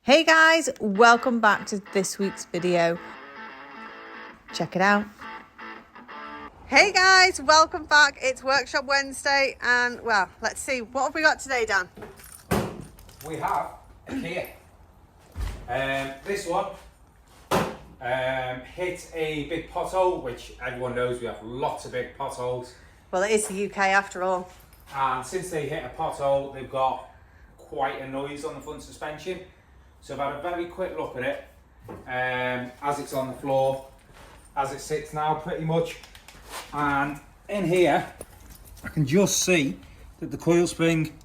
Hey guys, welcome back to this week's video. Check it out. Hey guys, welcome back. It's Workshop Wednesday and well, let's see, what have we got today, Dan? We have a Kia. This one hit a big pothole, which everyone knows we have lots of big potholes. Well, it is the UK after all. And since they hit a pothole, they've got quite a noise on the front suspension. So I've had a very quick look at it as it's on the floor, as it sits now pretty much. And in here, I can just see that the coil spring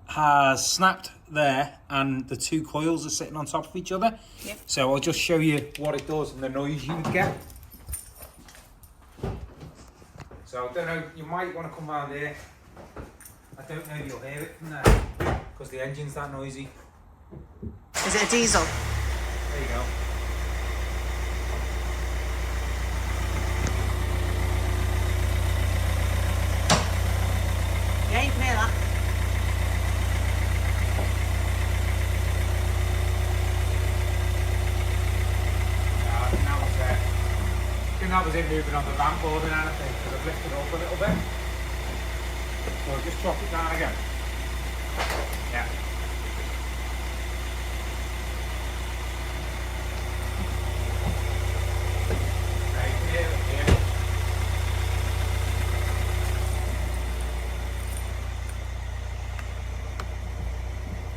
has snapped there and the two coils are sitting on top of each other. Yep. So I'll just show you what it does and the noise you would get. So I don't know, you might want to come around here. I don't know if you'll hear it from there because the engine's that noisy. Is it a diesel? There you go. Yeah, you can hear that. I think that was it moving on the ramp more than anything because I've lifted it up a little bit. So just drop it down again. Yeah.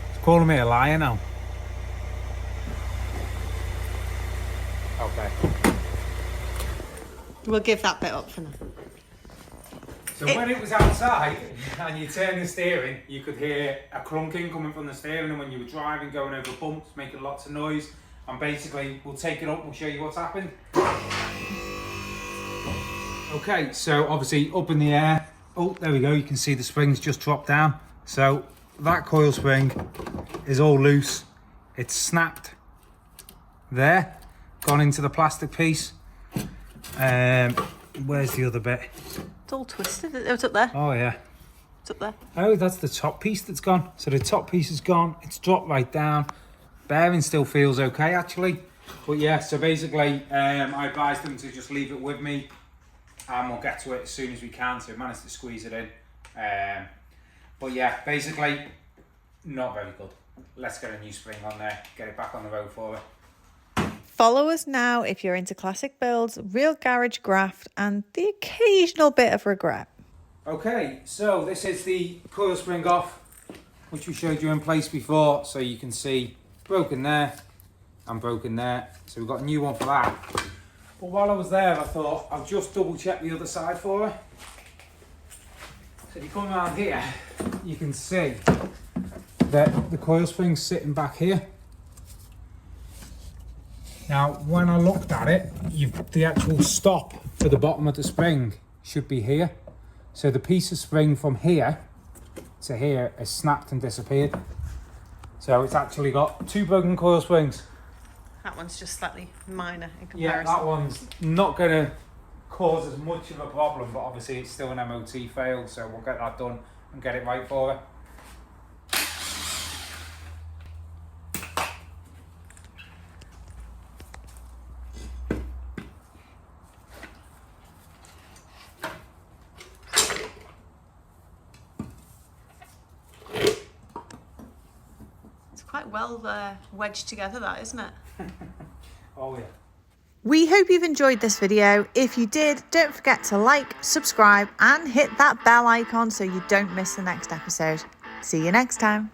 It's calling me a liar now. Okay. We'll give that bit up for now. So when it was outside and you turn the steering, you could hear a clunking coming from the steering, and when you were driving, going over bumps, making lots of noise. And basically, we'll take it up, we'll show you what's happened. Okay, so obviously up in the air. Oh, there we go, you can see the springs just dropped down. So that coil spring is all loose. It's snapped there, gone into the plastic piece. Where's the other bit? It's all twisted. It's up there. Oh yeah. It's up there. Oh, that's the top piece that's gone. So the top piece is gone. It's dropped right down. Bearing still feels okay actually. But yeah, so basically I advised them to just leave it with me and we'll get to it as soon as we can. So we managed to squeeze it in. But yeah, basically not very good. Let's get a new spring on there, get it back on the road for her. Follow us now if you're into classic builds, real garage graft and the occasional bit of regret. Okay, so this is the coil spring off, which we showed you in place before. So you can see broken there and broken there. So we've got a new one for that. But while I was there, I thought I'll just double check the other side for her. So if you come around here, you can see that the coil spring's sitting back here. Now, when I looked at it, the actual stop for the bottom of the spring should be here. So the piece of spring from here to here has snapped and disappeared. So it's actually got two broken coil springs. That one's just slightly minor in comparison. Yeah, that one's not going to cause as much of a problem, but obviously it's still an MOT fail, so we'll get that done and get it right for her. Quite well wedged together, that, isn't it? Oh yeah. We hope you've enjoyed this video. If you did, don't forget to like, subscribe and hit that bell icon so you don't miss the next episode. See you next time.